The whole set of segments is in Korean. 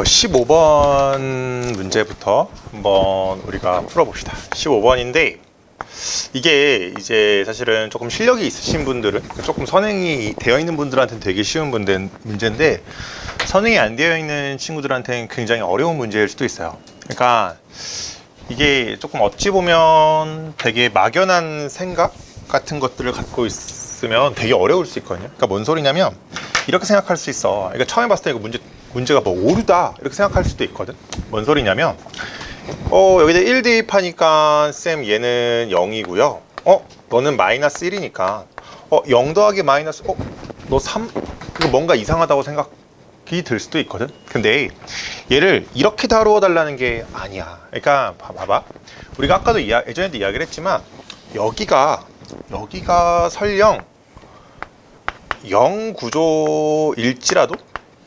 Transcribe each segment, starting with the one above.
15번 문제부터 한번 우리가 풀어봅시다. 15번인데 이게 이제 사실은 조금 실력이 있으신 분들은, 조금 선행이 되어 있는 분들한테는 되게 쉬운 문제인데 선행이 안 되어 있는 친구들한테는 굉장히 어려운 문제일 수도 있어요. 그러니까 이게 조금 어찌 보면 되게 막연한 생각 같은 것들을 갖고 있으면 되게 어려울 수 있거든요. 그러니까 뭔 소리냐면 이렇게 생각할 수 있어. 그러니까 처음에 봤을 때 이거 문제가 뭐 오류다 이렇게 생각할 수도 있거든. 뭔 소리냐면 여기다 1 대입하니까 쌤 얘는 0이고요. 너는 마이너스 1이니까 0 더하기 마이너스 너 3? 이거 뭔가 이상하다고 생각이 들 수도 있거든. 근데 얘를 이렇게 다루어 달라는 게 아니야. 그러니까 봐봐. 우리가 아까도 예전에도 이야기를 했지만 여기가 설령 0 구조일지라도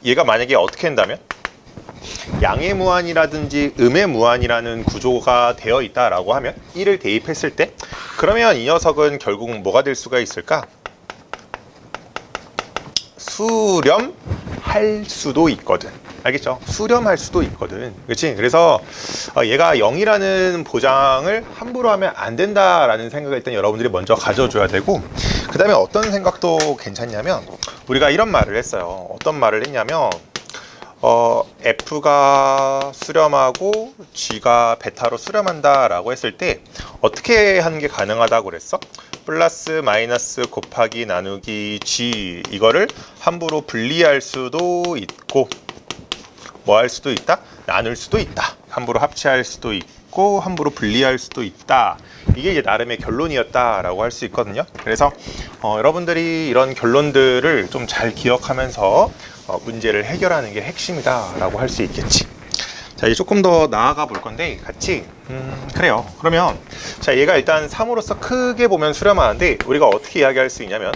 얘가 만약에 어떻게 한다면 양의 무한이라든지 음의 무한이라는 구조가 되어 있다라고 하면 1을 대입했을 때 그러면 이 녀석은 결국 뭐가 될 수가 있을까? 수렴할 수도 있거든. 알겠죠? 수렴할 수도 있거든. 그렇지? 그래서 얘가 0이라는 보장을 함부로 하면 안 된다라는 생각을 일단 여러분들이 먼저 가져줘야 되고, 그 다음에 어떤 생각도 괜찮냐면 우리가 이런 말을 했어요. 어떤 말을 했냐면 F가 수렴하고 G가 베타로 수렴한다 라고 했을 때 어떻게 하는 게 가능하다고 그랬어? 플러스 마이너스 곱하기 나누기 G, 이거를 함부로 분리할 수도 있고 뭐 할 수도 있다? 나눌 수도 있다. 함부로 합체할 수도 있고 함부로 분리할 수도 있다. 이게 이제 나름의 결론이었다라고 할 수 있거든요. 그래서 여러분들이 이런 결론들을 좀 잘 기억하면서 문제를 해결하는 게 핵심이다라고 할 수 있겠지. 자, 이제 조금 더 나아가 볼 건데 같이 그래요. 그러면 자, 얘가 일단 3으로서 크게 보면 수렴하는데 우리가 어떻게 이야기할 수 있냐면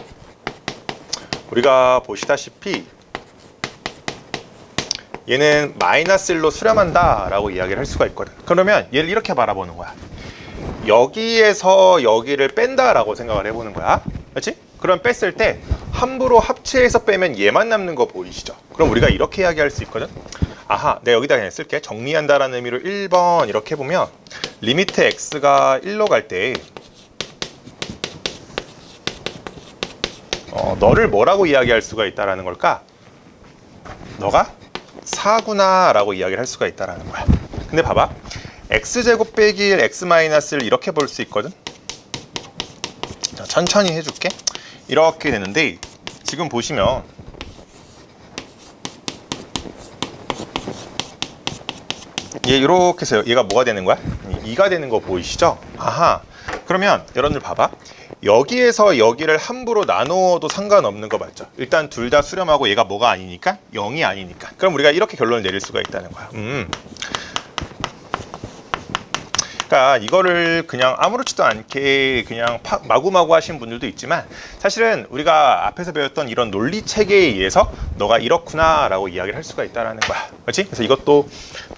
우리가 보시다시피 얘는 마이너스 1로 수렴한다 라고 이야기를 할 수가 있거든. 그러면 얘를 이렇게 바라보는 거야. 여기에서 여기를 뺀다 라고 생각을 해보는 거야. 그렇지? 그럼 뺐을 때 함부로 합체해서 빼면 얘만 남는 거 보이시죠? 그럼 우리가 이렇게 이야기할 수 있거든. 아하, 내가 여기다 그냥 쓸게. 정리한다라는 의미로 1번 이렇게 보면 리미트 x가 1로 갈 때 너를 뭐라고 이야기할 수가 있다라는 걸까? 너가 4구나 라고 이야기를 할 수가 있다라는 거야. 근데 봐봐, x제곱 빼기 1 x-1을 이렇게 볼 수 있거든. 자, 천천히 해줄게. 이렇게 되는데 지금 보시면 얘 이렇게 해서 얘가 뭐가 되는 거야? 2가 되는 거 보이시죠? 아하, 그러면 여러분들 봐봐. 여기에서 여기를 함부로 나누어도 상관없는 거 맞죠? 일단 둘 다 수렴하고 얘가 뭐가 아니니까? 0이 아니니까. 그럼 우리가 이렇게 결론을 내릴 수가 있다는 거야. 그러니까 이거를 그냥 아무렇지도 않게 그냥 마구마구 하신 분들도 있지만 사실은 우리가 앞에서 배웠던 이런 논리 체계에 의해서 너가 이렇구나 라고 이야기를 할 수가 있다는 거야. 그렇지? 그래서 이것도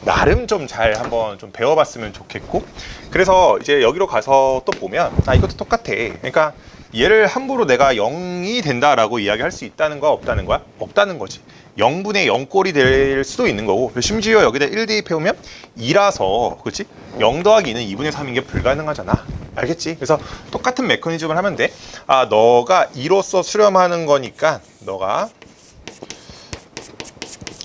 나름 좀 잘 한번 좀 배워봤으면 좋겠고, 그래서 이제 여기로 가서 또 보면 이것도 똑같아. 그러니까 얘를 함부로 내가 0이 된다라고 이야기할 수 있다는 거야, 없다는 거야? 없다는 거지. 0분의 0꼴이 될 수도 있는 거고, 심지어 여기다 1 대입해오면 2라서 그렇지? 0 더하기 2는 2분의 3인 게 불가능하잖아. 알겠지? 그래서 똑같은 메커니즘을 하면 돼. 너가 2로서 수렴하는 거니까 너가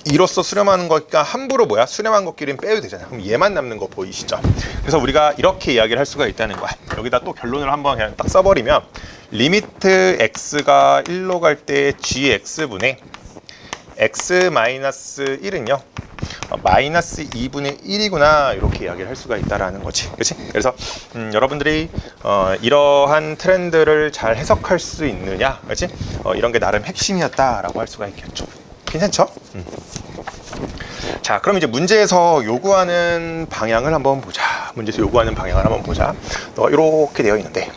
2로서 수렴하는 거니까 함부로 수렴한 것끼리는 빼도 되잖아. 그럼 얘만 남는 거 보이시죠? 그래서 우리가 이렇게 이야기를 할 수가 있다는 거야. 여기다 또 결론을 한번 그냥 딱 써버리면 리미트 x가 1로 갈 때 gx분의 x-1은요 마이너스 2분의 1이구나 이렇게 이야기를 할 수가 있다라는 거지. 그렇지? 그래서 여러분들이 이러한 트렌드를 잘 해석할 수 있느냐, 그렇지? 이런 게 나름 핵심이었다라고 할 수가 있겠죠. 괜찮죠? 자, 그럼 이제 문제에서 요구하는 방향을 한번 보자. 문제에서 요구하는 방향을 한번 보자. 이렇게 되어 있는데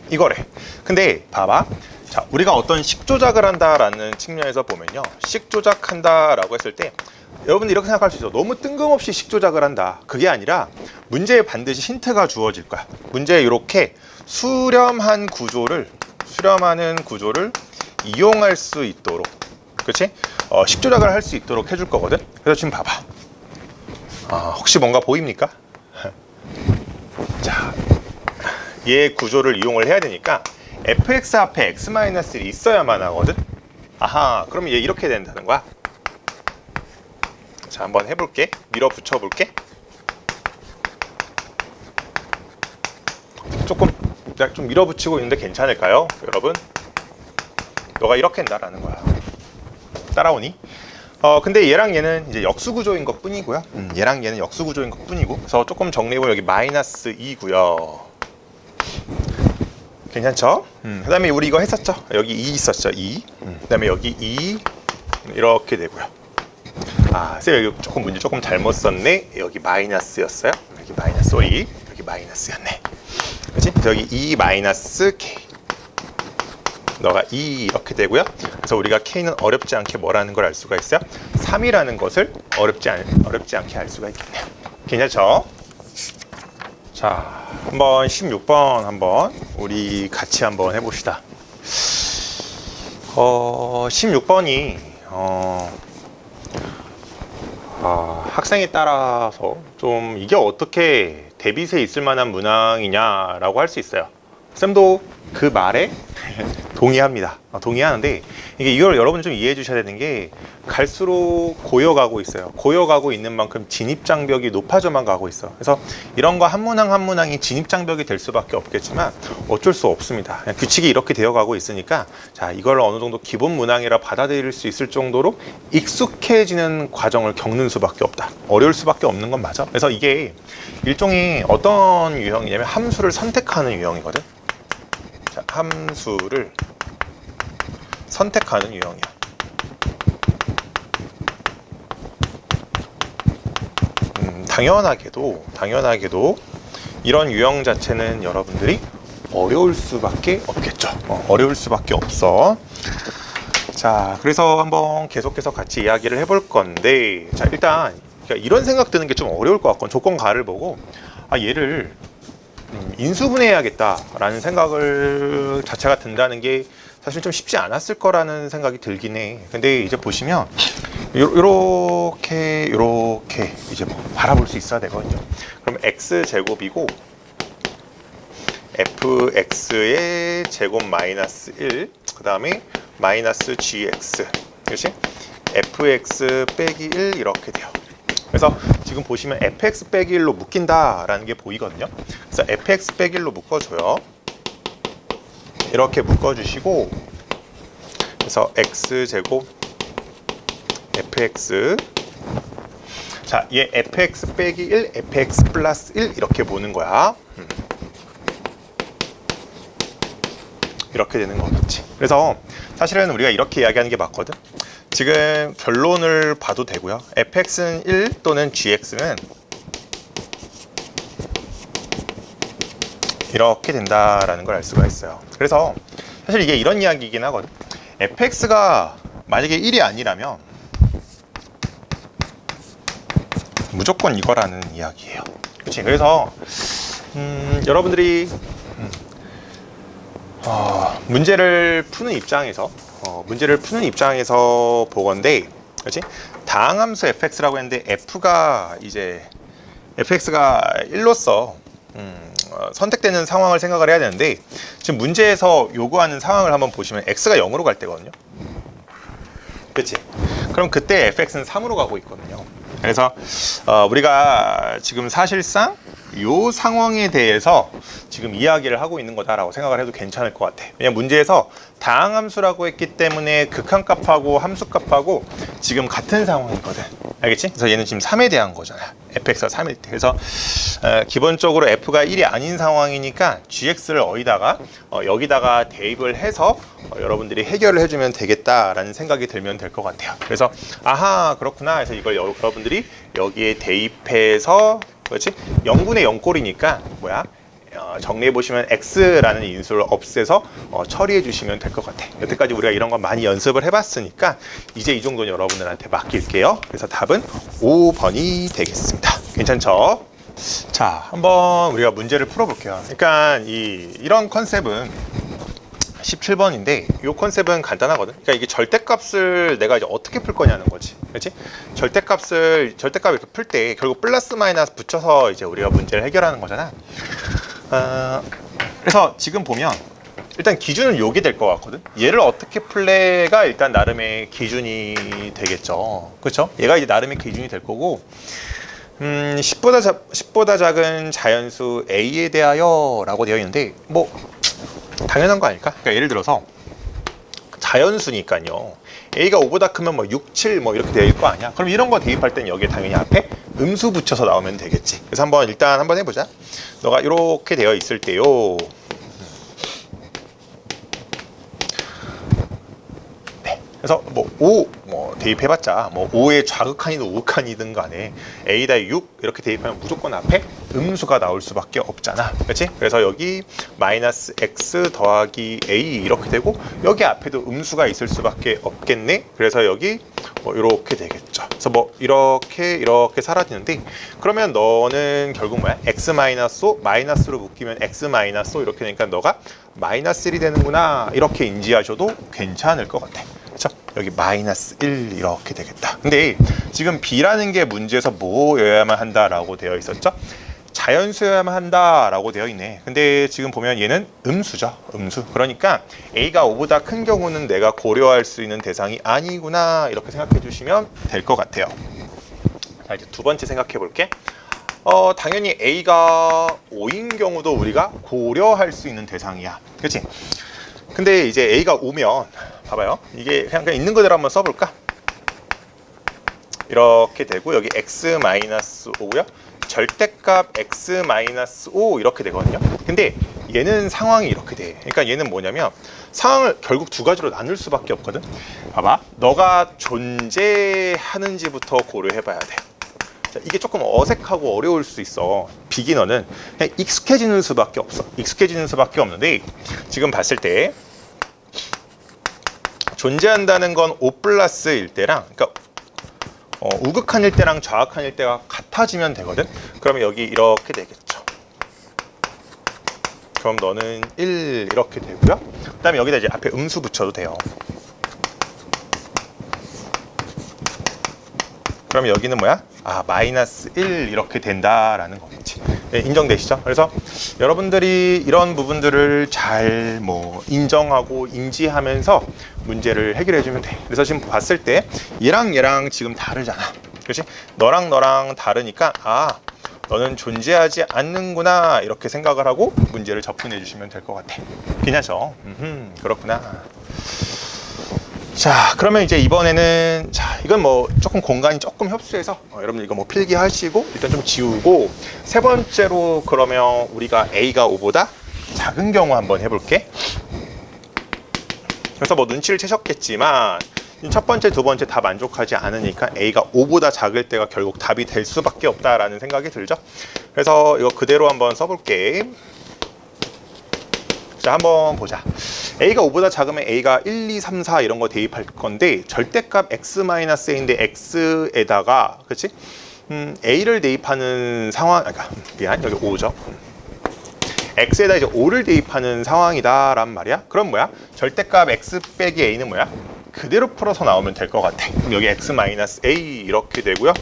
이거래. 근데 봐봐. 자, 우리가 어떤 식조작을 한다라는 측면에서 보면요, 식조작한다라고 했을 때 여러분들 이렇게 생각할 수 있어. 너무 뜬금없이 식조작을 한다. 그게 아니라 문제에 반드시 힌트가 주어질 거야. 문제에 이렇게 수렴하는 구조를 이용할 수 있도록 그렇지? 식조작을 할 수 있도록 해줄 거거든. 그래서 지금 봐봐. 혹시 뭔가 보입니까? 자, 얘 구조를 이용을 해야 되니까 fx 앞에 x-1이 있어야만 하거든. 아하, 그럼 얘 이렇게 된다는 거야. 자, 한번 해볼게. 밀어붙여 볼게. 조금 내가 좀 밀어붙이고 있는데 괜찮을까요, 여러분? 너가 이렇게 한다라는 거야. 따라오니? 근데 얘랑 얘는 이제 역수구조인 것 뿐이고요. 얘랑 얘는 역수구조인 것 뿐이고. 그래서 조금 정리해보면 여기 마이너스 2고요. 괜찮죠? 그 다음에 우리 이거 했었죠? 여기 2 있었죠? 2. 그 다음에 여기 2 이렇게 되고요. 쌤 여기 조금 문제 조금 잘못 썼네. 여기 마이너스였어요. 여기 마이너스, 쏘리. 여기 마이너스였네. 그렇지? 여기 2 마이너스 K. 너가 2 이렇게 되고요. 그래서 우리가 K는 어렵지 않게 뭐라는 걸 알 수가 있어요? 3이라는 것을 어렵지 않게 알 수가 있겠네요. 괜찮죠? 자, 한번 16번 한번 우리 같이 한번 해봅시다. 16번이 학생에 따라서 좀 이게 어떻게 대비세 있을 만한 문항이냐라고 할 수 있어요. 쌤도 그 말에 동의합니다. 동의하는데 이걸 여러분 좀 이해해 주셔야 되는 게 갈수록 고여가고 있어요. 고여가고 있는 만큼 진입장벽이 높아져만 가고 있어. 그래서 이런 거 한 문항 한 문항이 진입장벽이 될 수밖에 없겠지만 어쩔 수 없습니다. 그냥 규칙이 이렇게 되어가고 있으니까 자, 이걸 어느 정도 기본 문항이라 받아들일 수 있을 정도로 익숙해지는 과정을 겪는 수밖에 없다. 어려울 수밖에 없는 건 맞아. 그래서 이게 일종의 어떤 유형이냐면 함수를 선택하는 유형이거든. 자, 함수를 선택하는 유형이야. 당연하게도 이런 유형 자체는 여러분들이 어려울 수밖에 없겠죠. 어려울 수밖에 없어. 자, 그래서 한번 계속해서 같이 이야기를 해볼 건데, 자, 일단 그러니까 이런 생각 드는 게 좀 어려울 것 같고, 조건 가를 보고 얘를 인수분해해야겠다라는 생각을 자체가 든다는 게 사실 좀 쉽지 않았을 거라는 생각이 들긴 해. 근데 이제 보시면 요렇게 이제 뭐 바라볼 수 있어야 되거든요. 그럼 x제곱이고 fx의 제곱 마이너스 1, 그 다음에 마이너스 gx, 그렇지? fx 빼기 1 이렇게 돼요. 그래서 지금 보시면 fx 빼기 1로 묶인다라는 게 보이거든요. 그래서 fx 빼기 1로 묶어줘요. 이렇게 묶어주시고, 그래서 x제곱 fx, 자, 얘 fx 빼기 1, fx 플러스 1 이렇게 보는 거야. 이렇게 되는 거겠지. 그래서 사실은 우리가 이렇게 이야기하는 게 맞거든. 지금 결론을 봐도 되고요. fx는 1 또는 gx는 이렇게 된다라는 걸 알 수가 있어요. 그래서 사실 이게 이런 이야기이긴 하거든. fx가 만약에 1이 아니라면 무조건 이거라는 이야기예요. 그치? 그래서 여러분들이 문제를 푸는 입장에서 보건데, 그렇지? 다항함수 fx라고 했는데 fx가 1로서 선택되는 상황을 생각을 해야 되는데, 지금 문제에서 요구하는 상황을 한번 보시면 x가 0으로 갈 때거든요. 그렇지? 그럼 그때 fx는 3으로 가고 있거든요. 그래서 우리가 지금 사실상 이 상황에 대해서 지금 이야기를 하고 있는 거다라고 생각을 해도 괜찮을 것 같아. 왜냐면 문제에서 다항함수라고 했기 때문에 극한값하고 함수값하고 지금 같은 상황이거든. 알겠지? 그래서 얘는 지금 3에 대한 거잖아. fx가 3일 때. 그래서 기본적으로 f가 1이 아닌 상황이니까 gx를 여기다가 대입을 해서 여러분들이 해결을 해주면 되겠다라는 생각이 들면 될 것 같아요. 그래서 아하, 그렇구나 해서 이걸 여러분들이 여기에 대입해서, 그렇지? 0분의 0꼴이니까 정리해 보시면 x라는 인수를 없애서 처리해 주시면 될 것 같아. 여태까지 우리가 이런 거 많이 연습을 해봤으니까 이제 이 정도는 여러분들한테 맡길게요. 그래서 답은 5번이 되겠습니다. 괜찮죠? 자, 한번 우리가 문제를 풀어볼게요. 그러니까 이런 컨셉은 17번인데 이 컨셉은 간단하거든. 그러니까 이게 절대값을 내가 이제 어떻게 풀 거냐는 거지. 그렇지? 절대값 이렇게 풀 때 결국 플러스 마이너스 붙여서 이제 우리가 문제를 해결하는 거잖아. 그래서 지금 보면 일단 기준은 요게 될 것 같거든. 얘를 어떻게 풀래가 일단 나름의 기준이 되겠죠. 그렇죠? 얘가 이제 나름의 기준이 될 거고 10보다 작은 자연수 A에 대하여 라고 되어 있는데 뭐 당연한 거 아닐까? 그러니까 예를 들어서 자연수니까요. A가 5보다 크면 뭐 6, 7 뭐 이렇게 되어 있을 거 아니야? 그럼 이런 거 대입할 땐 여기에 당연히 앞에 음수 붙여서 나오면 되겠지. 그래서 일단 한번 해보자. 너가 이렇게 되어 있을 때요. 그래서 뭐 5 대입해봤자 뭐 5의 좌극한이든 우극한이든 간에 A다 6 이렇게 대입하면 무조건 앞에 음수가 나올 수밖에 없잖아. 그렇지? 그래서 여기 마이너스 x 더하기 A 이렇게 되고 여기 앞에도 음수가 있을 수밖에 없겠네. 그래서 여기 뭐 이렇게 되겠죠. 그래서 뭐 이렇게 사라지는데 그러면 너는 결국 뭐야? x 마이너스 5 마이너스로 묶이면 x 마이너스 5 이렇게 되니까 너가 마이너스 1이 되는구나 이렇게 인지하셔도 괜찮을 것 같아. 그렇죠? 여기 마이너스 1 이렇게 되겠다. 근데 지금 B라는 게 문제에서 뭐여야만 한다라고 되어 있었죠? 자연수여야만 한다라고 되어 있네. 근데 지금 보면 얘는 음수죠. 음수. 그러니까 A가 5보다 큰 경우는 내가 고려할 수 있는 대상이 아니구나 이렇게 생각해 주시면 될 것 같아요. 자, 이제 두 번째 생각해 볼게. 당연히 A가 5인 경우도 우리가 고려할 수 있는 대상이야. 그렇지? 근데 이제 A가 5면 봐봐요. 이게 그냥 있는 그대로 한번 써볼까? 이렇게 되고 여기 x-5고요. 절대값 x-5 이렇게 되거든요. 근데 얘는 상황이 이렇게 돼. 그러니까 얘는 뭐냐면 상황을 결국 두 가지로 나눌 수밖에 없거든. 봐봐. 너가 존재하는지부터 고려해봐야 돼. 자, 이게 조금 어색하고 어려울 수 있어. 비기너는 그냥 익숙해지는 수밖에 없어. 익숙해지는 수밖에 없는데 지금 봤을 때 존재한다는 건 O 플러스일 때랑 그러니까 우극한일 때랑 좌극한일 때가 같아지면 되거든. 그러면 여기 이렇게 되겠죠. 그럼 너는 1 이렇게 되고요. 그 다음에 여기다 이제 앞에 음수 붙여도 돼요. 그러면 여기는 뭐야? 마이너스 1 이렇게 된다라는 거겠지. 네, 인정되시죠? 그래서 여러분들이 이런 부분들을 잘 인정하고 인지하면서 문제를 해결해 주면 돼. 그래서 지금 봤을 때 얘랑 지금 다르잖아. 그렇지? 너랑 다르니까 너는 존재하지 않는구나 이렇게 생각을 하고 문제를 접근해 주시면 될 것 같아. 괜찮죠? 그렇구나. 자, 그러면 이제 이번에는 이건 조금 공간이 조금 협소해서 여러분들 이거 필기하시고 일단 좀 지우고 세 번째로 그러면 우리가 A가 5보다 작은 경우 한번 해볼게. 그래서 눈치를 채셨겠지만 첫 번째, 두 번째 다 만족하지 않으니까 A가 5보다 작을 때가 결국 답이 될 수밖에 없다라는 생각이 들죠. 그래서 이거 그대로 한번 써볼게. 자, 한번 보자. A가 5보다 작으면 A가 1, 2, 3, 4 이런 거 대입할 건데 절대값 x-a인데 x에다가 그렇지? A를 대입하는 상황, 미안, 여기 5죠. x에다 이제 5를 대입하는 상황이다란 말이야. 그럼 뭐야? 절대값 x 빼기 a는 뭐야? 그대로 풀어서 나오면 될 것 같아. 그럼 여기 x-a 이렇게 되고요.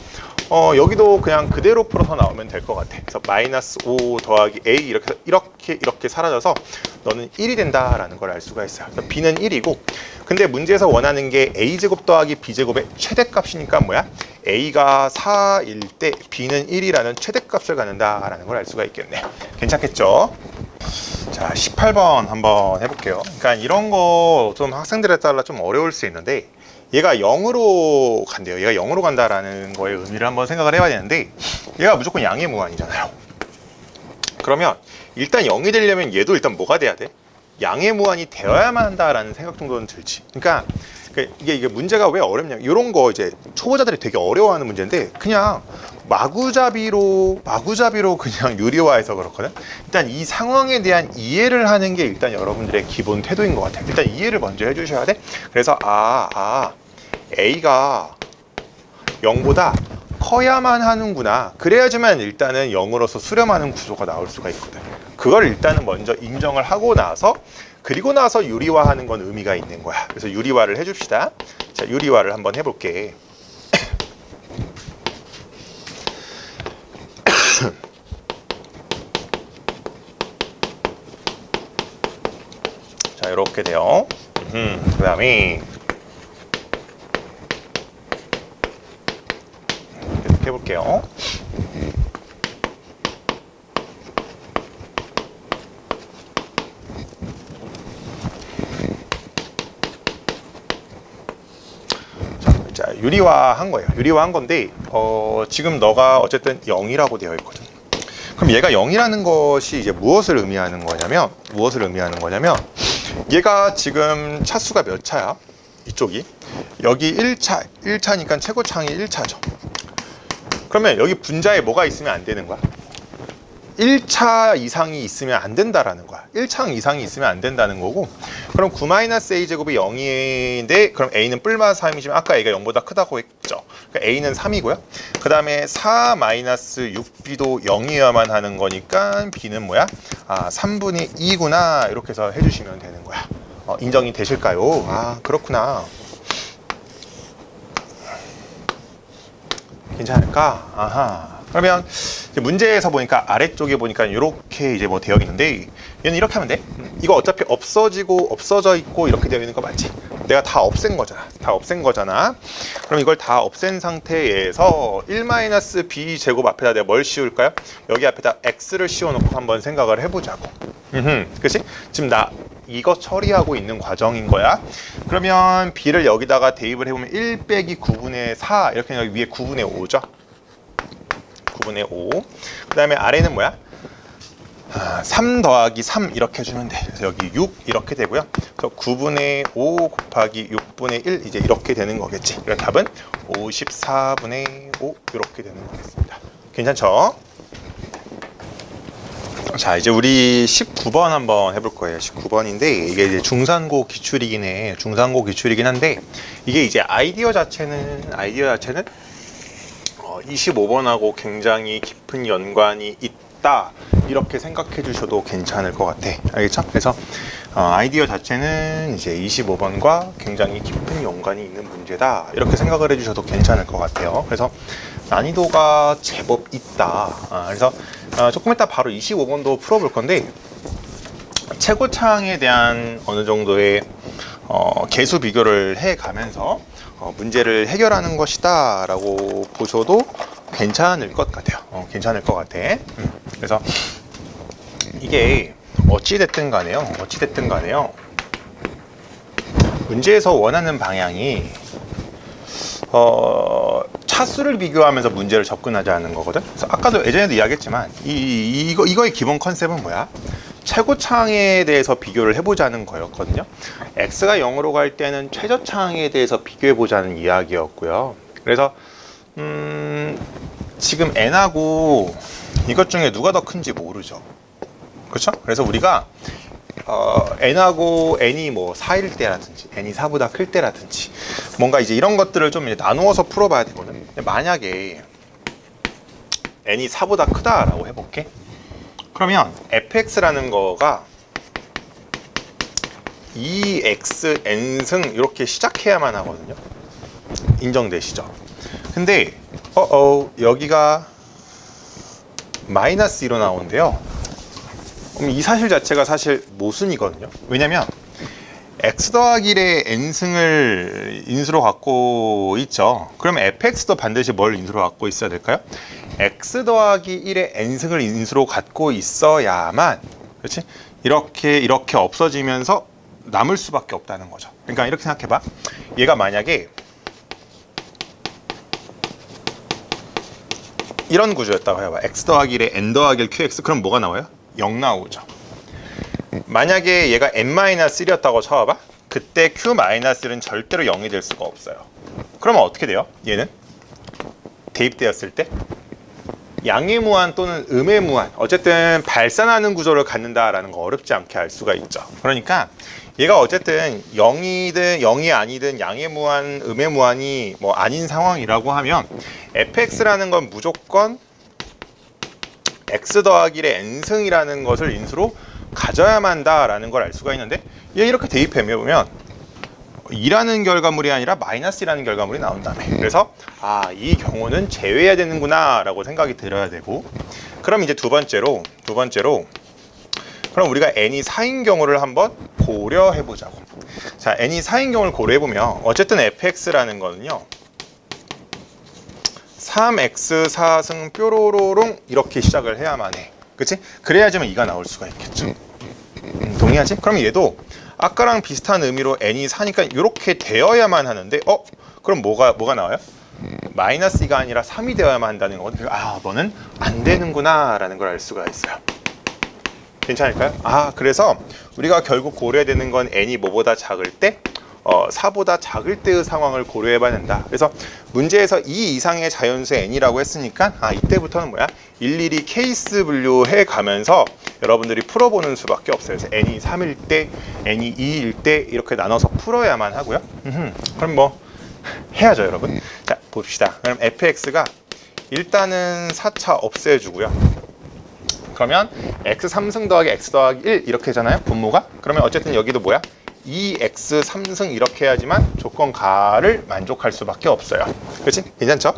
여기도 그냥 그대로 풀어서 나오면 될 것 같아. 그래서 마이너스 5 더하기 a 이렇게 사라져서 너는 1이 된다라는 걸 알 수가 있어요. 그래서 b는 1이고 근데 문제에서 원하는 게 a제곱 더하기 b제곱의 최대값이니까 뭐야? a가 4일 때 b는 1이라는 최대값을 갖는다라는 걸 알 수가 있겠네. 괜찮겠죠? 자, 18번 한번 해볼게요. 그러니까 이런 거 좀 학생들에 따라 좀 어려울 수 있는데 얘가 0으로 간대요. 얘가 0으로 간다라는 거의 의미를 한번 생각을 해봐야 되는데 얘가 무조건 양의 무한이잖아요. 그러면 일단 0이 되려면 얘도 일단 뭐가 돼야 돼? 양의 무한이 되어야만 한다라는 생각 정도는 들지. 그러니까 이게 문제가 왜 어렵냐면 이런 거 이제 초보자들이 되게 어려워하는 문제인데 그냥 마구잡이로 그냥 유리화해서 그렇거든. 일단 이 상황에 대한 이해를 하는 게 일단 여러분들의 기본 태도인 것 같아요. 일단 이해를 먼저 해주셔야 돼. 그래서 A가 0보다 커야만 하는구나. 그래야지만 일단은 0으로서 수렴하는 구조가 나올 수가 있거든. 그걸 일단은 먼저 인정을 하고 나서 그리고 나서 유리화하는 건 의미가 있는 거야. 그래서 유리화를 해줍시다. 자, 유리화를 한번 해볼게. 자, 이렇게 돼요. 그 다음에 이렇게 해볼게요. 자, 유리화한 거예요. 유리화한 건데 지금 너가 어쨌든 0이라고 되어 있거든. 그럼 얘가 0이라는 것이 이제 무엇을 의미하는 거냐면 얘가 지금 차수가 몇 차야? 이쪽이 여기 1차니까 최고차항이 1차죠. 그러면 여기 분자에 뭐가 있으면 안 되는 거야? 1차 이상이 있으면 안 된다라는 거야. 1차항 이상이 있으면 안 된다는 거고, 그럼 9-a 제곱이 0인데 그럼 a는 뿔마 3이지만 아까 a가 0보다 크다고 했죠. 그러니까 a는 3이고요. 그 다음에 4-6b도 0이어야만 하는 거니까 b는 뭐야? 3분의 2구나. 이렇게 해서 해주시면 되는 거야. 인정이 되실까요? 그렇구나. 괜찮을까? 아하. 그러면 이제 문제에서 보니까 아래쪽에 보니까 이렇게 이제 뭐 되어 있는데 얘는 이렇게 하면 돼. 이거 어차피 없어져 있고 이렇게 되어 있는 거 맞지? 내가 다 없앤 거잖아. 그럼 이걸 다 없앤 상태에서 1-b 제곱 앞에다 내가 뭘 씌울까요? 여기 앞에다 x를 씌워놓고 한번 생각을 해보자고. 그치? 지금 나 이거 처리하고 있는 과정인 거야. 그러면 b를 여기다가 대입을 해보면 1 빼기 9분의 4 이렇게 여기 위에 9분의 5죠. 9분의 5. 그 다음에 아래는 뭐야? 3 더하기 3 이렇게 해주면 돼. 그래서 여기 6 이렇게 되고요. 그래서 9분의 5 곱하기 6분의 1 이제 이렇게 되는 거겠지. 그래서 답은 54분의 5 이렇게 되는 거겠습니다. 괜찮죠? 자, 이제 우리 19번 한번 해볼 거예요. 19번인데 이게 이제 중산고 기출이긴 해. 중산고 기출이긴 한데 이게 이제 아이디어 자체는 25번하고 굉장히 깊은 연관이 있다. 이렇게 생각해 주셔도 괜찮을 것 같아. 알겠죠? 그래서 아이디어 자체는 이제 25번과 굉장히 깊은 연관이 있는 문제다. 이렇게 생각을 해 주셔도 괜찮을 것 같아요. 그래서 난이도가 제법 있다. 그래서 조금 이따 바로 25번도 풀어볼 건데 최고차항에 대한 어느 정도의 개수 비교를 해 가면서 문제를 해결하는 것이다 라고 보셔도 괜찮을 것 같아요. 괜찮을 것 같아. 그래서 이게 어찌됐든 간에요. 문제에서 원하는 방향이 차수를 비교하면서 문제를 접근하자는 거거든. 그래서 아까도 예전에도 이야기했지만 이거의 기본 컨셉은 뭐야? 최고차항에 대해서 비교를 해보자는 거였거든요. x가 0으로 갈 때는 최저차항에 대해서 비교해보자는 이야기였고요. 그래서 지금 n하고 이것 중에 누가 더 큰지 모르죠. 그렇죠? 그래서 우리가 n하고 n이 뭐 4일 때라든지 n이 4보다 클 때라든지 뭔가 이제 이런 것들을 좀 이제 나누어서 풀어봐야 되거든. 근데 만약에 n이 4보다 크다라고 해볼게. 그러면 fx라는 거가 2x n승 이렇게 시작해야만 하거든요. 인정되시죠? 근데 여기가 마이너스 2로 나오는데요. 이 사실 자체가 사실 모순이거든요. 왜냐면 x 더하기 1의 n승을 인수로 갖고 있죠. 그러면 fx도 반드시 뭘 인수로 갖고 있어야 될까요? x 더하기 1의 n승을 인수로 갖고 있어야만, 그렇지? 이렇게 없어지면서 남을 수밖에 없다는 거죠. 그러니까 이렇게 생각해봐. 얘가 만약에 이런 구조였다고 해봐. x 더하기 1의 n 더하기 1 qx. 그럼 뭐가 나와요? 0 나오죠. 만약에 얘가 n-1이었다고 쳐봐. 그때 q-1은 절대로 0이 될 수가 없어요. 그러면 어떻게 돼요? 얘는 대입되었을 때 양의 무한 또는 음의 무한, 어쨌든 발산하는 구조를 갖는다라는 거 어렵지 않게 알 수가 있죠. 그러니까 얘가 어쨌든 0이 아니든 양의 무한, 음의 무한이 뭐 아닌 상황이라고 하면 fx라는 건 무조건 x 더하기 1의 n승이라는 것을 인수로 가져야만 한다라는 걸 알 수가 있는데 얘 이렇게 대입해 보면 2라는 결과물이 아니라 마이너스라는 결과물이 나온다며. 그래서 이 경우는 제외해야 되는구나 라고 생각이 들어야 되고, 그럼 이제 두 번째로 그럼 우리가 n이 4인 경우를 한번 고려해 보자고. 자, n이 4인 경우를 고려해 보면 어쨌든 fx라는 거는요 3x 4승 뾰로로롱 이렇게 시작을 해야만 해. 그치? 그래야지만 2가 나올 수가 있겠죠. 동의하지? 그럼 얘도 아까랑 비슷한 의미로 n이 4니까 이렇게 되어야만 하는데 그럼 뭐가 나와요? 마이너스 2가 아니라 3이 되어야만 한다는 거거든요. 너는 안 되는구나 라는 걸 알 수가 있어요. 괜찮을까요? 그래서 우리가 결국 고려해야 되는 건 n이 뭐보다 작을 때 4보다 작을 때의 상황을 고려해봐야 된다. 그래서 문제에서 2 이상의 자연수 n이라고 했으니까 이때부터는 일일이 케이스 분류해 가면서 여러분들이 풀어보는 수밖에 없어요. 그래서 n이 3일 때, n이 2일 때 이렇게 나눠서 풀어야만 하고요. 그럼 해야죠, 여러분. 자, 봅시다. 그럼 fx가 일단은 4차 없애주고요. 그러면 x 3승 더하기 x 더하기 1 이렇게 하잖아요, 분모가. 그러면 어쨌든 여기도 2x 3승 이렇게 해야지만 조건 가를 만족할 수밖에 없어요. 그렇지? 괜찮죠?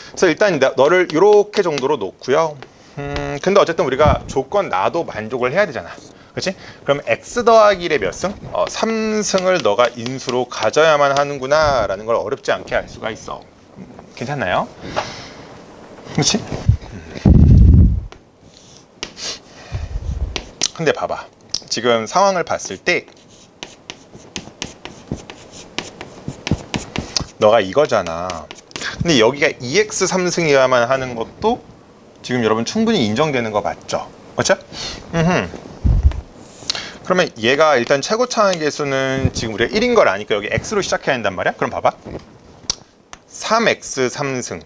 그래서 일단 너를 이렇게 정도로 놓고요. 근데 어쨌든 우리가 조건 나도 만족을 해야 되잖아. 그렇지? 그럼 x 더하기 1의 몇 승? 3승을 너가 인수로 가져야만 하는구나 라는 걸 어렵지 않게 알 수가 있어. 괜찮나요? 그렇지? 근데 봐봐. 지금 상황을 봤을 때 너가 이거잖아. 근데 여기가 2x 3승이어야만 하는 것도 지금 여러분 충분히 인정되는 거 맞죠? 그렇죠? 그러면 얘가 일단 최고차항의 개수는 지금 우리가 1인 걸 아니까 여기 x로 시작해야 한단 말이야. 그럼 봐봐. 3x 3승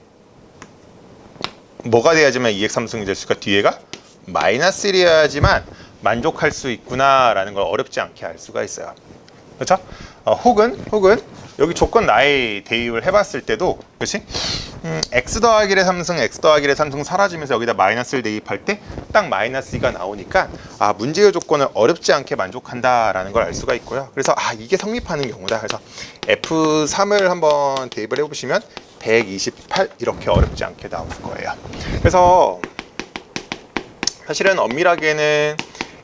뭐가 돼야지만 2x 3승이 될 수가, 뒤에가 마이너스 1이어야지만 만족할 수 있구나 라는 걸 어렵지 않게 알 수가 있어요. 그렇죠? 혹은 여기 조건 나에 대입을 해봤을 때도, 그렇지? x 더하기 1의 3승, x 더하기 1의 3승 사라지면서 여기다 마이너스를 대입할 때 딱 마이너스 2가 나오니까 문제의 조건을 어렵지 않게 만족한다라는 걸 알 수가 있고요. 그래서 이게 성립하는 경우다. 그래서 F3을 한번 대입을 해보시면 128 이렇게 어렵지 않게 나올 거예요. 그래서 사실은 엄밀하게는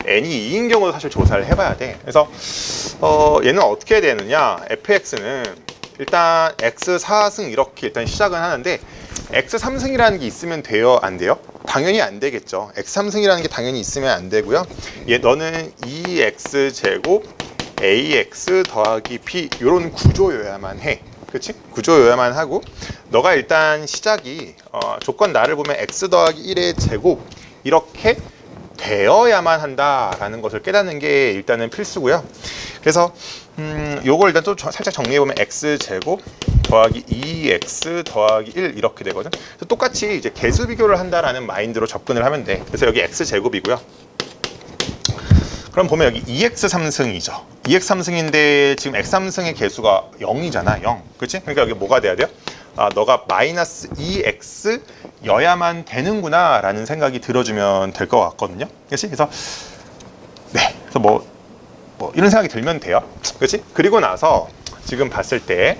n이 2인 경우도 사실 조사를 해봐야 돼. 그래서 얘는 어떻게 되느냐, fx는 일단 x 4승 이렇게 일단 시작은 하는데 x 3승이라는 게 있으면 돼요, 안 돼요? 당연히 안 되겠죠. x 3승이라는 게 당연히 있으면 안 되고요. 너는 2x 제곱 ax 더하기 b 이런 구조여야만 해. 그치? 구조여야만 하고, 너가 일단 시작이 조건 나를 보면 x 더하기 1의 제곱 이렇게 되어야만 한다라는 것을 깨닫는 게 일단은 필수고요. 그래서 요걸 일단 또 살짝 정리해보면 x제곱 더하기 2x 더하기 1 이렇게 되거든. 그래서 똑같이 이제 개수 비교를 한다라는 마인드로 접근을 하면 돼. 그래서 여기 x제곱이고요. 그럼 보면 여기 2x 3승이죠. 2x 3승인데 지금 x 3승의 개수가 0이잖아. 0. 그렇지? 그러니까 여기 뭐가 돼야 돼요? 너가 마이너스 2x 여야만 되는구나 라는 생각이 들어주면 될 것 같거든요. 그렇지? 그래서 그래서 뭐 이런 생각이 들면 돼요. 그렇지? 그리고 나서 지금 봤을 때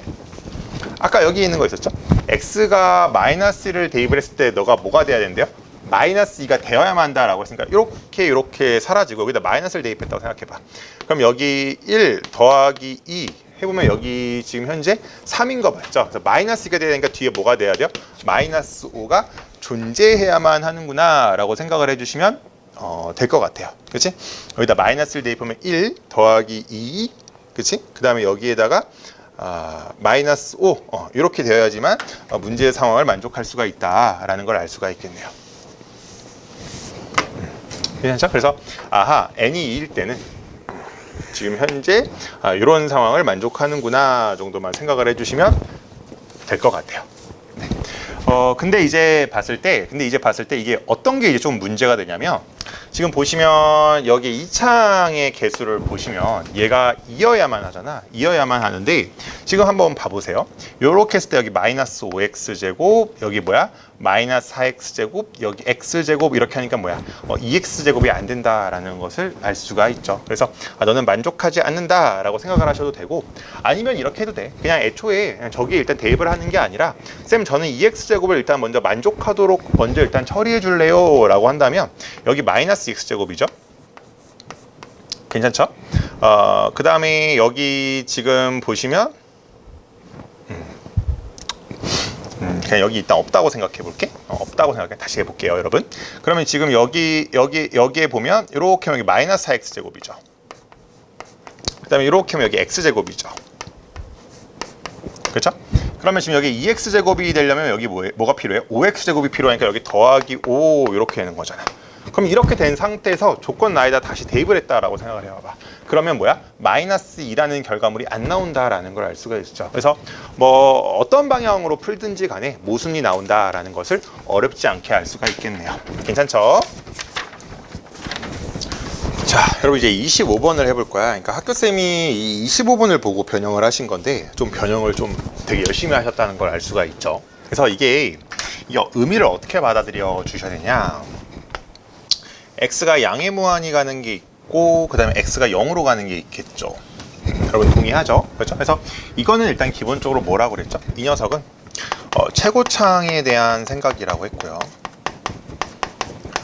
아까 여기 있는 거 있었죠? x가 마이너스를 대입을 했을 때 너가 뭐가 돼야 된대요? 마이너스 2가 되어야만 한다라고 했으니까 이렇게 사라지고 여기다 마이너스를 대입했다고 생각해봐. 그럼 여기 1 더하기 2 해보면 여기 지금 현재 3인 거 맞죠? 그래서 마이너스 2가 돼야 되니까 뒤에 뭐가 돼야 돼요? 마이너스 5가 존재해야만 하는구나 라고 생각을 해주시면 될 것 같아요. 그렇지? 여기다 마이너스를 대입하면 1 더하기 2, 그렇지? 그 다음에 여기에다가 마이너스 5 이렇게 되어야지만 문제의 상황을 만족할 수가 있다라는 걸 알 수가 있겠네요. 괜찮죠? 그래서 n이 2일 때는 지금 현재 이런 상황을 만족하는구나 정도만 생각을 해주시면 될 것 같아요. 근데 이제 봤을 때 이게 어떤 게 이제 좀 문제가 되냐면, 지금 보시면 여기 이 창의 개수를 보시면 얘가 2여야만 하잖아. 2여야만 하는데 지금 한번 봐보세요. 요렇게 했을 때 여기 마이너스 5x제곱, 여기 뭐야? 마이너스 4x제곱, 여기 x제곱 이렇게 하니까 뭐야? 2x제곱이 안 된다라는 것을 알 수가 있죠. 그래서 너는 만족하지 않는다라고 생각을 하셔도 되고, 아니면 이렇게 해도 돼. 그냥 애초에 그냥 저기에 일단 대입을 하는 게 아니라 쌤 저는 2x제곱을 일단 먼저 만족하도록 먼저 일단 처리해 줄래요 라고 한다면 여기 마이너스 x제곱이죠. 괜찮죠? 그 다음에 여기 지금 보시면 그냥 여기 일단 없다고 생각해 볼게. 없다고 생각해. 다시 해볼게요, 여러분. 그러면 지금 여기에 보면 이렇게 하면 여기 마이너스 4x제곱이죠. 그 다음에 이렇게 하면 여기 x제곱이죠. 그렇죠? 그러면 지금 여기 2x제곱이 되려면 여기 뭐가 필요해? 5x제곱이 필요하니까 여기 더하기 5 이렇게 되는 거잖아. 그럼 이렇게 된 상태에서 조건 나에다 다시 대입을 했다라고 생각을 해봐봐. 그러면 뭐야? 마이너스 2라는 결과물이 안 나온다라는 걸 알 수가 있죠. 그래서 뭐 어떤 방향으로 풀든지 간에 모순이 나온다라는 것을 어렵지 않게 알 수가 있겠네요. 괜찮죠? 자, 여러분 이제 25번을 해볼 거야. 그러니까 학교쌤이 이 25번을 보고 변형을 하신 건데 좀 변형을 좀 되게 열심히 하셨다는 걸 알 수가 있죠. 그래서 이게 의미를 어떻게 받아들여 주셔야 되냐. x가 양의 무한이 가는 게 있고 그 다음에 x가 0으로 가는 게 있겠죠. 여러분 동의하죠? 그렇죠? 그래서 이거는 일단 기본적으로 뭐라고 그랬죠? 이 녀석은 최고창에 대한 생각이라고 했고요.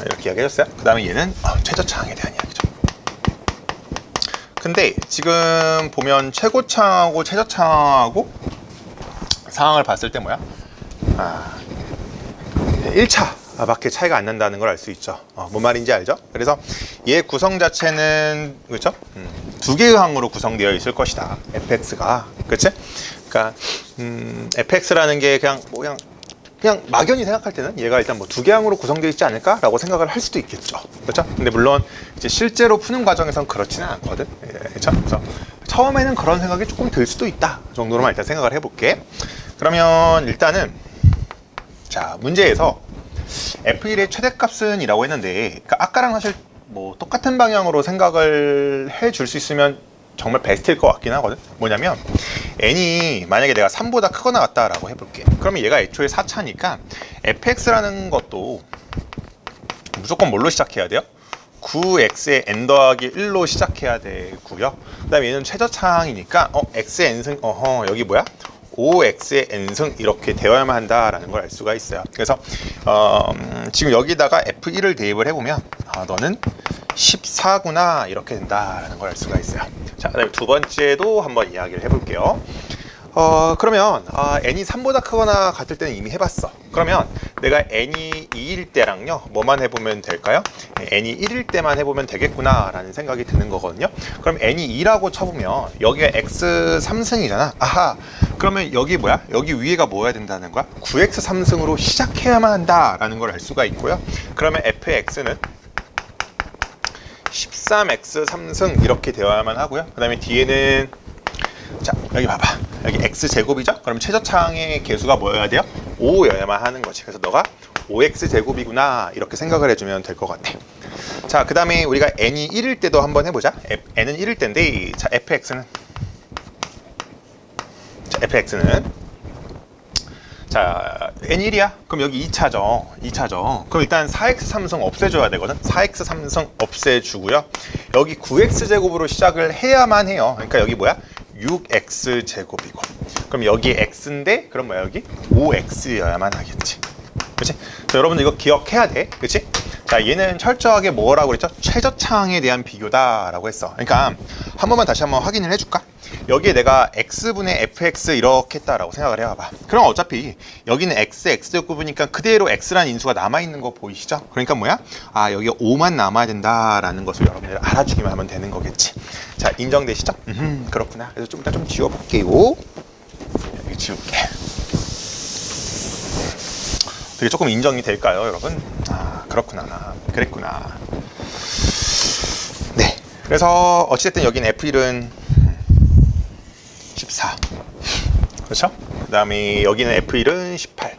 이렇게 이야기해줬어요. 그 다음에 얘는 최저창에 대한 이야기죠. 근데 지금 보면 최고창하고 최저창하고 상황을 봤을 때 뭐야? 1차 밖에 차이가 안 난다는 걸 알 수 있죠. 뭔 말인지 알죠? 그래서 얘 구성 자체는 그렇죠? 두 개의 항으로 구성되어 있을 것이다. fx가 그렇지? 그러니까 fx라는 게 그냥 막연히 생각할 때는 얘가 일단 뭐 두 개 항으로 구성되어 있지 않을까라고 생각을 할 수도 있겠죠. 그렇죠? 근데 물론 이제 실제로 푸는 과정에선 그렇지는 않거든. 그렇죠? 그래서 처음에는 그런 생각이 조금 들 수도 있다 정도로만 일단 생각을 해볼게. 그러면 일단은 자 문제에서 f1의 최대값은 이라고 했는데 그러니까 아까랑 사실 뭐 똑같은 방향으로 생각을 해줄 수 있으면 정말 베스트일 것 같긴 하거든. 뭐냐면 n이 만약에 내가 3보다 크거나 같다라고 해볼게. 그러면 얘가 애초에 4차니까 fx라는 것도 무조건 뭘로 시작해야 돼요? 9x의 n 더하기 1로 시작해야 되고요. 그 다음에 얘는 최저차항이니까 x의 n승 여기 뭐야? 5x의 n승 이렇게 되어야만 한다라는 걸 알 수가 있어요. 그래서 지금 여기다가 f1을 대입을 해보면 너는 14구나 이렇게 된다라는 걸 알 수가 있어요. 자, 그다음에 두 번째도 한번 이야기를 해볼게요. 그러면 n이 3보다 크거나 같을 때는 이미 해봤어. 그러면 내가 n이 2일 때랑요 뭐만 해보면 될까요? n이 1일 때만 해보면 되겠구나 라는 생각이 드는 거거든요. 그럼 n이 2라고 쳐보면 여기가 x 3승이잖아. 아하, 그러면 여기 뭐야? 여기 위에가 뭐여야 된다는 거야? 9x 3승으로 시작해야만 한다라는 걸 알 수가 있고요. 그러면 fx는 13x 3승 이렇게 되어야만 하고요. 그 다음에 뒤에는 자 여기 봐봐, 여기 x제곱이죠? 그럼 최저차항의 개수가 뭐여야 돼요? 5여야만 하는 거지. 그래서 너가 5x제곱이구나 이렇게 생각을 해주면 될 것 같아. 자, 그 다음에 우리가 n이 1일 때도 한번 해보자. n은 1일 때인데 자 fx는 자 n1이야? 그럼 여기 2차죠. 그럼 일단 4x 3승 없애줘야 되거든. 4x 3승 없애주고요. 여기 9x제곱으로 시작을 해야만 해요. 그러니까 여기 뭐야? 6x제곱이고 그럼 여기 x인데 그럼 뭐야? 여기 5x여야만 하겠지. 그렇지? 여러분들 이거 기억해야 돼. 그렇지? 자, 얘는 철저하게 뭐라고 그랬죠? 최저차항에 대한 비교다라고 했어. 그러니까 한 번만 다시 한번 확인을 해줄까? 여기에 내가 x분의 fx 이렇게 했다라고 생각을 해봐봐. 그럼 어차피 여기는 x제곱이니까 그대로 x라는 인수가 남아있는 거 보이시죠? 그러니까 뭐야? 여기 5만 남아야 된다라는 것을 여러분들 알아주기만 하면 되는 거겠지. 자, 인정되시죠? 그렇구나. 그래서 좀 이따 좀 지워볼게요. 여기 지울게. 되게 조금 인정이 될까요, 여러분? 그렇구나. 그랬구나. 네. 그래서 어찌됐든 여긴 f1은 14. 그렇죠? 그 다음에 여기는 f1은 18.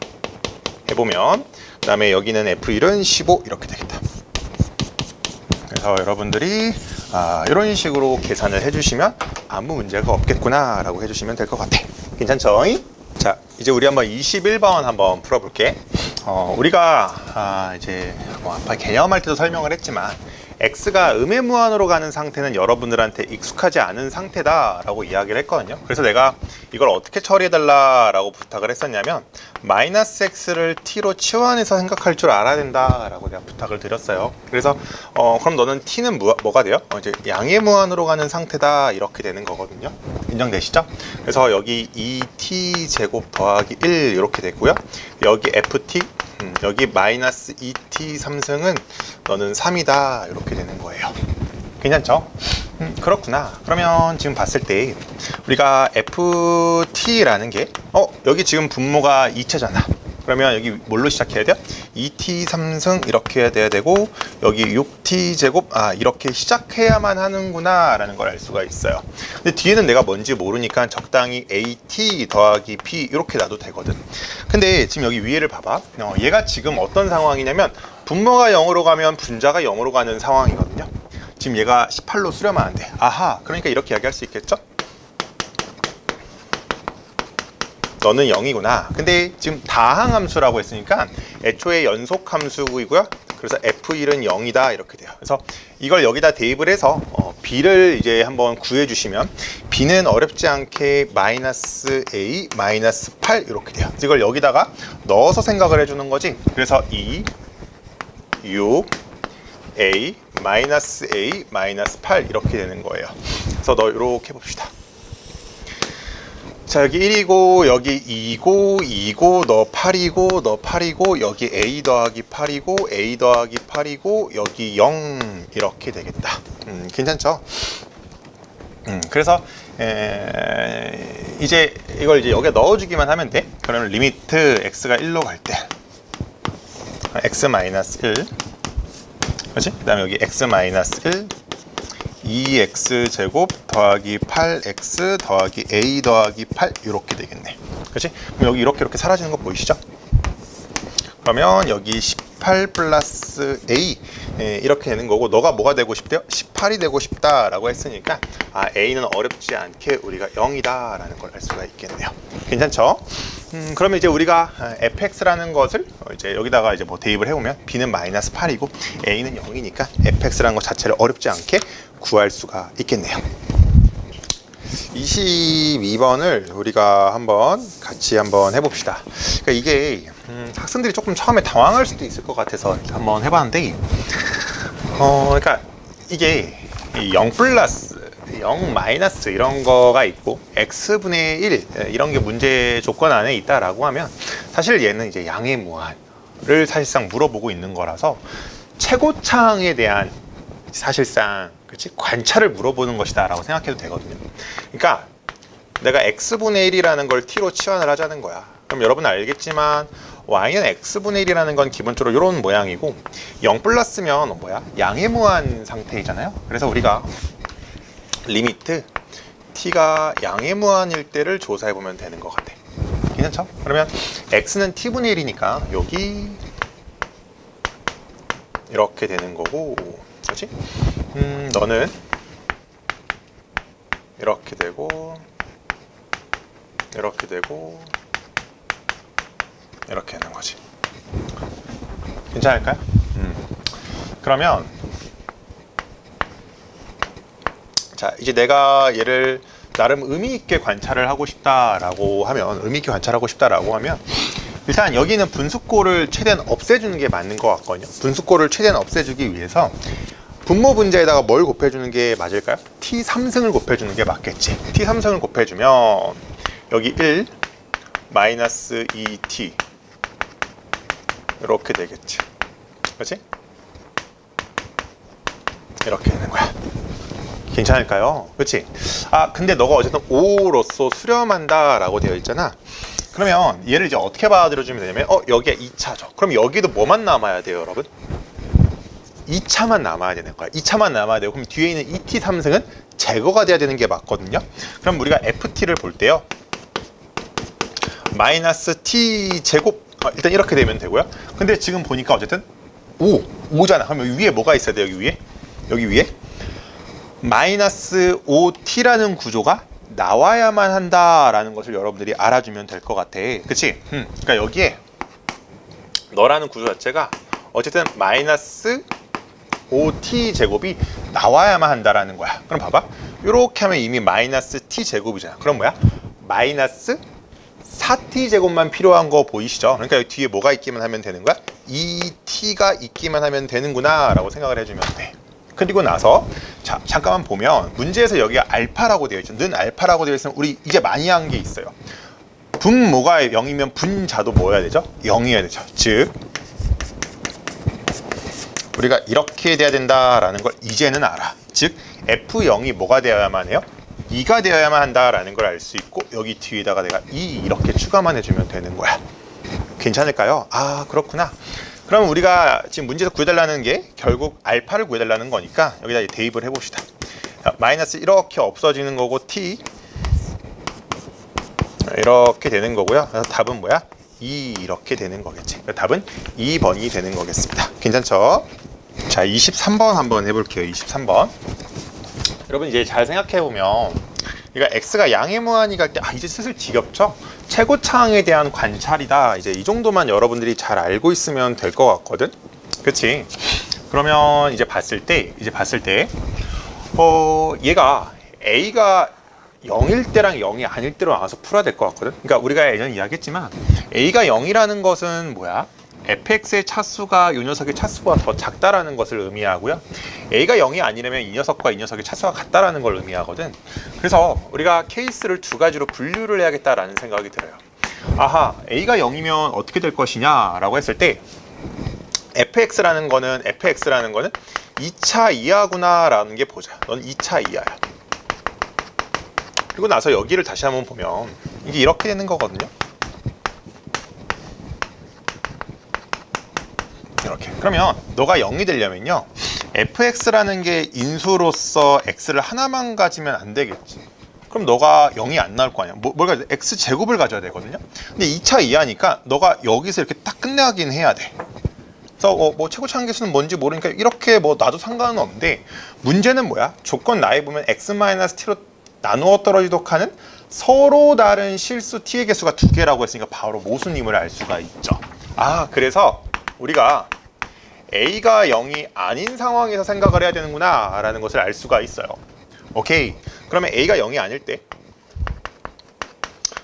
해보면 그 다음에 여기는 f1은 15 이렇게 되겠다. 그래서 여러분들이 이런 식으로 계산을 해주시면 아무 문제가 없겠구나 라고 해주시면 될 것 같아. 괜찮죠? 자, 이제 우리 한번 21번 한번 풀어볼게. 우리가 이제 아까 개념할 때도 설명을 했지만 x가 음의 무한으로 가는 상태는 여러분들한테 익숙하지 않은 상태다라고 이야기를 했거든요. 그래서 내가 이걸 어떻게 처리해달라고 부탁을 했었냐면 마이너스 x를 t로 치환해서 생각할 줄 알아야 된다라고 내가 부탁을 드렸어요. 그래서 그럼 너는 t는 뭐가 돼요? 이제 양의 무한으로 가는 상태다 이렇게 되는 거거든요. 인정되시죠? 그래서 여기 2t 제곱 더하기 1 이렇게 됐고요. 여기 ft 여기 마이너스 2t 3승은 너는 3이다 이렇게 되는 거예요. 괜찮죠? 그렇구나. 그러면 지금 봤을 때 우리가 ft라는 게 여기 지금 분모가 2차잖아. 그러면 여기 뭘로 시작해야 돼요? 2t 3승 이렇게 해야 돼야 되고 여기 6t 제곱 이렇게 시작해야만 하는구나 라는 걸 알 수가 있어요. 근데 뒤에는 내가 뭔지 모르니까 적당히 at 더하기 b 이렇게 놔도 되거든. 근데 지금 여기 위에를 봐봐. 얘가 지금 어떤 상황이냐면 분모가 0으로 가면 분자가 0으로 가는 상황이거든요. 지금 얘가 18로 수렴하면 안 돼. 아하, 그러니까 이렇게 이야기할 수 있겠죠? 너는 0이구나. 근데 지금 다항함수라고 했으니까 애초에 연속함수이고요. 그래서 F1은 0이다 이렇게 돼요. 그래서 이걸 여기다 대입을 해서 B를 이제 한번 구해주시면 B는 어렵지 않게 마이너스 A 마이너스 8 이렇게 돼요. 이걸 여기다가 넣어서 생각을 해주는 거지. 그래서 2, 6, A 마이너스 A 마이너스 8 이렇게 되는 거예요. 그래서 이렇게 해봅시다. 자, 여기 1이고 여기 2고 2고 너 8이고 너 8이고 여기 a 더하기 8이고 a 더하기 8이고 여기 0 이렇게 되겠다. 괜찮죠? 그래서 이제 이걸 이제 여기에 넣어주기만 하면 돼. 그러면 리미트 x가 1로 갈 때 x 마이너스 1, 그렇지? 그다음에 여기 x 마이너스 1 2x 제곱 더하기 8x 더하기 a 더하기 8 이렇게 되겠네. 그렇지? 그럼 여기 이렇게 사라지는 거 보이시죠? 그러면 여기 18 플러스 a 이렇게 되는 거고 너가 뭐가 되고 싶대요? 18이 되고 싶다라고 했으니까 a는 어렵지 않게 우리가 0이다 라는 걸 알 수가 있겠네요. 괜찮죠? 그러면 이제 우리가 fx라는 것을 이제 여기다가 이제 뭐 대입을 해보면 b는 마이너스 8이고 a는 0이니까 fx라는 것 자체를 어렵지 않게 구할 수가 있겠네요. 22번을 우리가 같이 한번 해봅시다. 그러니까 이게 학생들이 조금 처음에 당황할 수도 있을 것 같아서 한번 해봤는데 그러니까 이게 0 플러스 0 마이너스 이런 거가 있고 x분의 1 이런 게 문제 조건 안에 있다라고 하면 사실 얘는 이제 양의 무한을 사실상 물어보고 있는 거라서 최고창에 대한 사실상 관찰을 물어보는 것이다 라고 생각해도 되거든요. 그러니까 내가 x분의 1이라는 걸 t로 치환을 하자는 거야. 그럼 여러분 알겠지만 y는 x분의 1이라는 건 기본적으로 이런 모양이고 0 플러스면 양의 무한 상태이잖아요. 그래서 우리가 리미트 t가 양의 무한일 때를 조사해보면 되는 것 같아. 괜찮죠? 그러면 x는 t분의 1이니까 여기 이렇게 되는 거고, 그렇지? 너는 이렇게 되고 이렇게 되고 이렇게 되는 거지. 괜찮을까요? 그러면 자, 이제 내가 얘를 나름 의미 있게 관찰을 하고 싶다라고 하면 일단 여기는 분수꼴을 최대한 없애주는 게 맞는 것 같거든요. 분수꼴을 최대한 없애주기 위해서 분모 분자에다가 뭘 곱해주는 게 맞을까요? t 3승을 곱해주는 게 맞겠지. t 3승을 곱해주면 여기 1 마이너스 2t 이렇게 되겠지. 그렇지? 이렇게 되는 거야. 괜찮을까요? 그렇지? 근데 너가 어쨌든 5로서 수렴한다 라고 되어 있잖아. 그러면 얘를 이제 어떻게 받아들여주면 되냐면 여기가 2차죠. 그럼 여기도 뭐만 남아야 돼요, 여러분? 2차만 남아야 되는 거야. 2차만 남아야 되고, 그럼 뒤에 있는 2t 3승은 제거가 돼야 되는 게 맞거든요. 그럼 우리가 ft를 볼 때요, 마이너스 t 제곱 일단 이렇게 되면 되고요. 근데 지금 보니까 어쨌든 5잖아. 그럼 여기 위에 뭐가 있어야 돼? 여기 위에 여기 위에 마이너스 5t라는 구조가 나와야만 한다라는 것을 여러분들이 알아주면 될 것 같아. 그치? 그러니까 여기에 너라는 구조 자체가 어쨌든 마이너스 5t 제곱이 나와야만 한다라는 거야. 그럼 봐봐. 이렇게 하면 이미 마이너스 t 제곱이잖아. 그럼 뭐야? 마이너스 4t 제곱만 필요한 거 보이시죠? 그러니까 여기 뒤에 뭐가 있기만 하면 되는 거야? 2t가 있기만 하면 되는구나 라고 생각을 해주면 돼. 그리고 나서 자 잠깐만 보면 문제에서 여기가 알파라고 되어 있죠. 는 알파라고 되어 있으면 우리 이제 많이 한 게 있어요. 분모가 0이면 분자도 뭐여야 되죠? 0이어야 되죠. 즉 우리가 이렇게 돼야 된다라는 걸 이제는 알아. 즉 F0이 뭐가 되어야만 해요? 2가 되어야만 한다라는 걸 알 수 있고 여기 뒤에다가 내가 2 이렇게 추가만 해주면 되는 거야. 괜찮을까요? 아 그렇구나. 그럼 우리가 지금 문제에서 구해달라는 게 결국 알파를 구해달라는 거니까 여기다 대입을 해봅시다. 마이너스 이렇게 없어지는 거고 t 이렇게 되는 거고요. 그래서 답은 뭐야? 2 이렇게 되는 거겠지. 답은 2번이 되는 거겠습니다. 괜찮죠? 자 23번 한번 해볼게요. 23번 여러분 이제 잘 생각해보면 그러니까 x가 양의 무한이 갈 때 이제 슬슬 지겹죠? 최고차항에 대한 관찰이다. 이제 이 정도만 여러분들이 잘 알고 있으면 될 것 같거든. 그치? 그러면 이제 봤을 때 얘가 a가 0일 때랑 0이 아닐 때로 나와서 풀어야 될 것 같거든. 그러니까 우리가 예전에 이야기했지만 a가 0이라는 것은 뭐야? fx의 차수가 이 녀석의 차수보다 더 작다라는 것을 의미하고요. a가 0이 아니라면 이 녀석과 이 녀석의 차수가 같다라는 걸 의미하거든. 그래서 우리가 케이스를 두 가지로 분류를 해야겠다라는 생각이 들어요. 아하, a가 0이면 어떻게 될 것이냐라고 했을 때 fx라는 거는 2차 이하구나라는 게 보자. 넌 2차 이하야. 그리고 나서 여기를 다시 한번 보면 이게 이렇게 되는 거거든요. 이렇게. 그러면 너가 0이 되려면요. fx라는 게 인수로서 x를 하나만 가지면 안 되겠지. 그럼 너가 0이 안 나올 거 아니야. 뭘 가져야 돼? x제곱을 가져야 되거든요. 근데 2차 이하니까 너가 여기서 이렇게 딱 끝나긴 해야 돼. 그래서 뭐 최고차항 계수는 뭔지 모르니까 이렇게 뭐 놔도 상관은 없는데 문제는 뭐야? 조건 나에 보면 x-t로 나누어 떨어지도록 하는 서로 다른 실수 t의 개수가 두 개라고 했으니까 바로 모순임을 알 수가 있죠. 그래서 우리가 a가 0이 아닌 상황에서 생각을 해야 되는구나 라는 것을 알 수가 있어요. 오케이. 그러면 a가 0이 아닐 때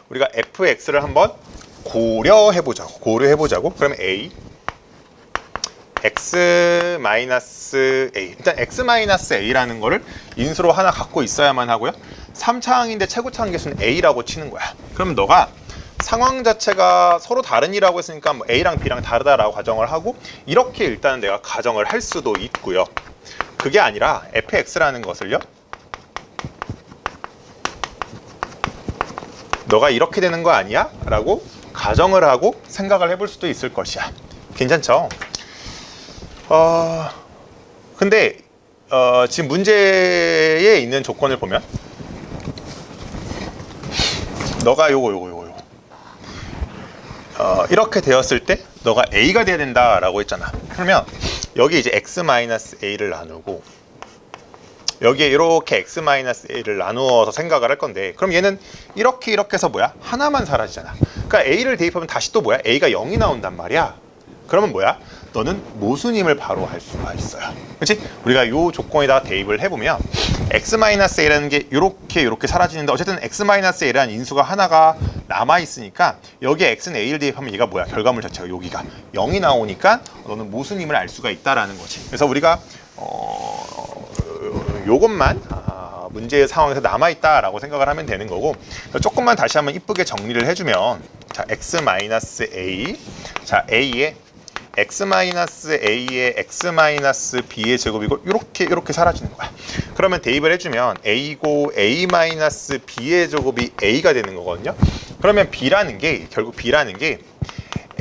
우리가 fx를 한번 고려해보자고. 그러면 a x-a 일단 x-a라는 거를 인수로 하나 갖고 있어야만 하고요. 3차항인데 최고차항 개수는 a라고 치는 거야. 그럼 너가 상황 자체가 서로 다른이라고 했으니까 뭐 a랑 b랑 다르다라고 가정을 하고 이렇게 일단은 내가 가정을 할 수도 있고요. 그게 아니라 fx라는 것을요. 너가 이렇게 되는 거 아니야? 라고 가정을 하고 생각을 해볼 수도 있을 것이야. 괜찮죠? 근데 지금 문제에 있는 조건을 보면 너가 요거 이렇게 되었을 때 너가 a가 돼야 된다라고 했잖아. 그러면 여기 이제 x-a를 나누고 여기에 이렇게 x-a를 나누어서 생각을 할 건데 그럼 얘는 이렇게 해서 뭐야? 하나만 사라지잖아. 그러니까 a를 대입하면 다시 또 뭐야? a가 0이 나온단 말이야. 그러면 뭐야? 너는 모순임을 바로 할 수가 있어요. 그렇지? 우리가 이 조건에다가 대입을 해보면 x-a라는 게 이렇게 사라지는데 어쨌든 x-a라는 인수가 하나가 남아있으니까 여기에 x는 a를 대입하면 얘가 뭐야? 결과물 자체가 여기가 0이 나오니까 너는 모순임을 알 수가 있다라는 거지. 그래서 우리가 요것만 문제의 상황에서 남아있다라고 생각을 하면 되는 거고 조금만 다시 한번 이쁘게 정리를 해주면 자 x-a 자 a에 x-a의 x-b의 제곱이고 이렇게 사라지는 거야. 그러면 대입을 해주면 a고 a-b의 제곱이 a가 되는 거거든요. 그러면 결국 b라는 게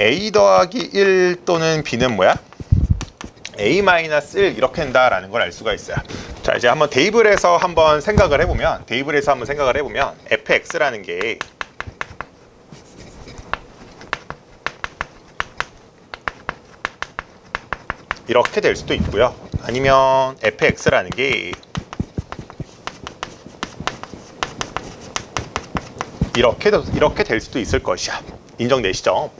a 더하기 1 또는 b는 뭐야? a-1 이렇게 된다라는 걸 알 수가 있어요. 자 이제 한번 대입을 해서 한번 생각을 해보면 fx라는 게 이렇게 될 수도 있고요. 아니면 fx라는 게 이렇게 될 수도 있을 것이야. 인정되시죠?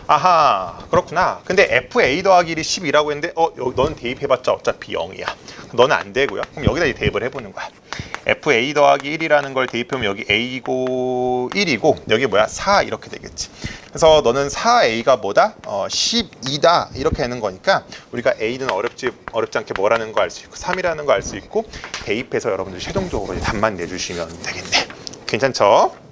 아하, 그렇구나. 근데 FA 더하기 1이 10이라고 했는데 너는 대입해봤자 어차피 0이야. 너는 안 되고요. 그럼 여기다 이제 대입을 해보는 거야. FA 더하기 1이라는 걸 대입하면 여기 A고 1이고 여기 뭐야? 4 이렇게 되겠지. 그래서 너는 4A가 뭐다? 12다 이렇게 하는 거니까 우리가 A는 어렵지 않게 뭐라는 거 알 수 있고 3이라는 거 알 수 있고 대입해서 여러분들 최종적으로 이제 답만 내주시면 되겠네. 괜찮죠?